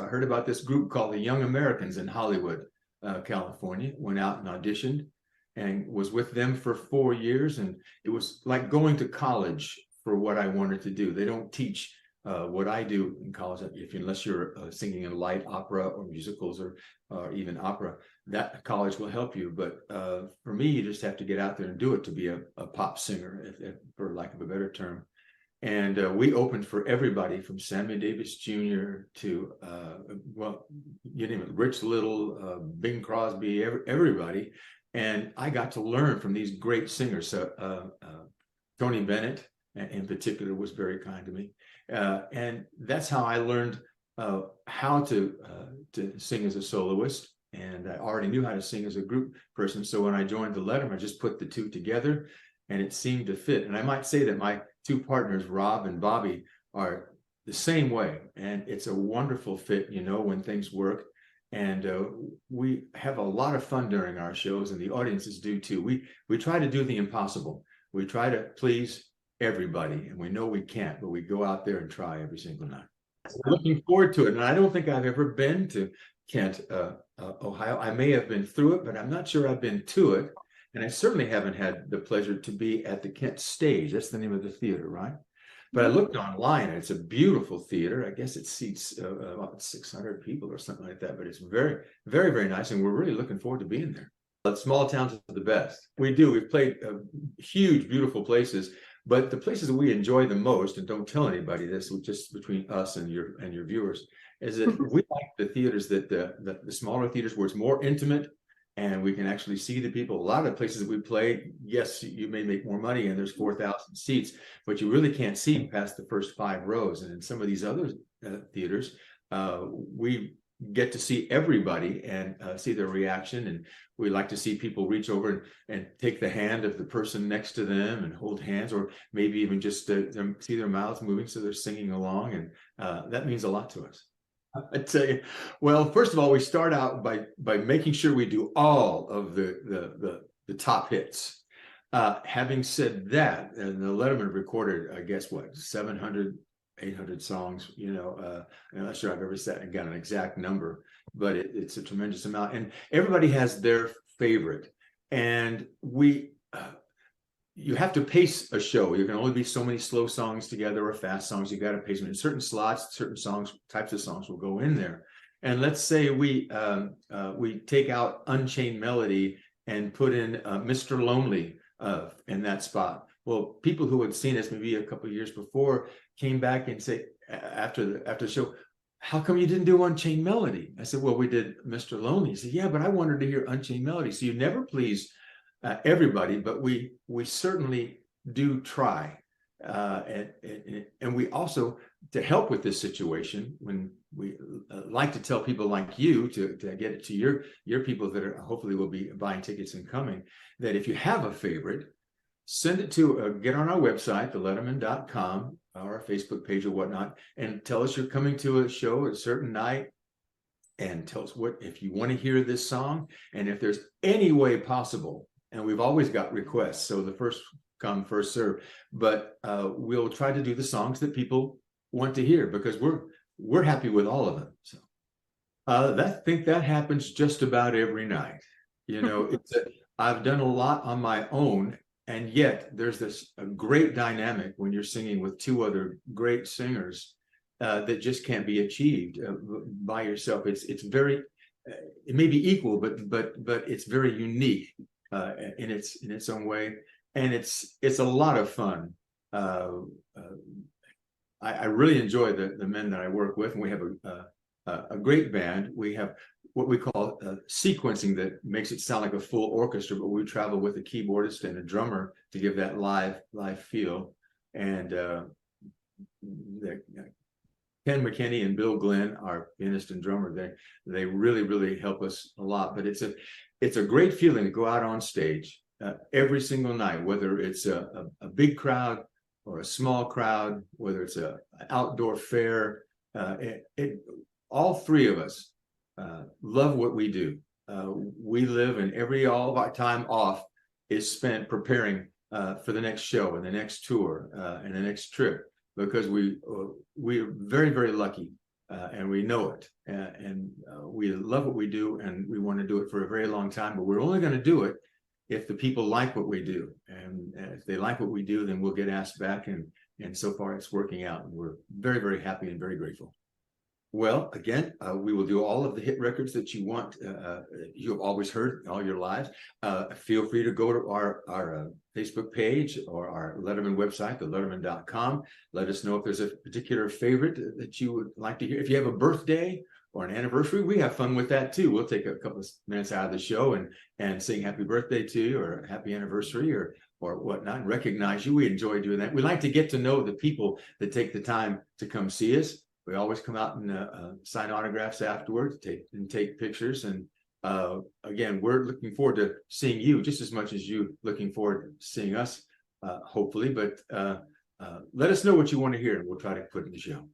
I heard about this group called the Young Americans in Hollywood, California, went out and auditioned and was with them for 4 years. And it was like going to college for what I wanted to do. They don't teach what I do in college, unless you're singing in light opera or musicals or even opera, that college will help you. But for me, you just have to get out there and do it to be a pop singer, for lack of a better term. And we opened for everybody from Sammy Davis Jr. to, well, you name it, Rich Little, Bing Crosby, everybody. And I got to learn from these great singers. Tony Bennett, in particular, was very kind to me. And that's how I learned how to sing as a soloist. And I already knew how to sing as a group person. So when I joined the Lettermen, I just put the two together and it seemed to fit. And I might say that my two partners, Rob and Bobby, are the same way. And it's a wonderful fit, when things work. And we have a lot of fun during our shows, and the audiences do too. We try to do the impossible. We try to please everybody, and we know we can't, but we go out there and try every single night. We're looking forward to it. And I don't think I've ever been to Kent, Ohio. I may have been through it, but I'm not sure I've been to it. And I certainly haven't had the pleasure to be at the Kent Stage. That's the name of the theater, right? But I looked online, and it's a beautiful theater. I guess it seats about 600 people or something like that. But it's very, very, very nice. And we're really looking forward to being there. But small towns are the best. We do. We've played huge, beautiful places. But the places that we enjoy the most, and don't tell anybody this, just between us and your viewers, is that we like the theaters the smaller theaters where it's more intimate and we can actually see the people. A lot of the places that we play, yes, you may make more money and there's 4,000 seats, but you really can't see past the first 5 rows. And in some of these other theaters, we get to see everybody and see their reaction. And we like to see people reach over and take the hand of the person next to them and hold hands, or maybe even just see their mouths moving so they're singing along. And that means a lot to us. I tell you, well, first of all, we start out by making sure we do all of the top hits. Having said that, and the Lettermen recorded, I guess, 700, 800 songs. I'm not sure I've ever sat and got an exact number, but it's a tremendous amount. And everybody has their favorite. And you have to pace a show. You can only be so many slow songs together or fast songs. You got to pace them in certain slots. Certain types of songs will go in there. And let's say we take out Unchained Melody and put in Mr. Lonely in that spot. Well, people who had seen us maybe a couple of years before came back and say after the show, "How come you didn't do Unchained Melody?" I said, "Well, we did Mr. Lonely." He said, "Yeah, but I wanted to hear Unchained Melody." So you never please everybody, but we certainly do try, and we also, to help with this situation, when we like to tell people like you to get it to your people that are hopefully will be buying tickets and coming, that if you have a favorite, send it to get on our website, thelettermen.com, or our Facebook page or whatnot, and tell us you're coming to a show at a certain night, and tell us if you want to hear this song, and if there's any way possible. And we've always got requests, so the first come, first serve. But we'll try to do the songs that people want to hear, because we're happy with all of them. So I think that happens just about every night. I've done a lot on my own, and yet there's a great dynamic when you're singing with 2 other great singers that just can't be achieved by yourself. It's very, it may be equal, but it's very unique in its own way, and it's a lot of fun. I really enjoy the men that I work with, and we have a great band. We have what we call sequencing that makes it sound like a full orchestra, but we travel with a keyboardist and a drummer to give that live feel. And Ken McKinney and Bill Glenn, our pianist and drummer, they really, really help us a lot. But it's a great feeling to go out on stage every single night, whether it's a big crowd or a small crowd, whether it's an outdoor fair. All 3 of us love what we do. We live, and all of our time off is spent preparing for the next show and the next tour and the next trip, because we're very, very lucky and we know it, and we love what we do, and we want to do it for a very long time, but we're only going to do it if the people like what we do. And if they like what we do, then we'll get asked back, and so far it's working out, and we're very, very happy and very grateful. Well, again, we will do all of the hit records that you want. You've always heard all your lives. Feel free to go to our Facebook page or our Letterman website, thelettermen.com. Let us know if there's a particular favorite that you would like to hear. If you have a birthday or an anniversary, we have fun with that too. We'll take a couple of minutes out of the show and sing happy birthday to you, or happy anniversary, or whatnot, and recognize you. We enjoy doing that. We like to get to know the people that take the time to come see us. We always come out and sign autographs afterwards, take pictures. And again, we're looking forward to seeing you just as much as you looking forward to seeing us, hopefully. But let us know what you want to hear, and we'll try to put in the show.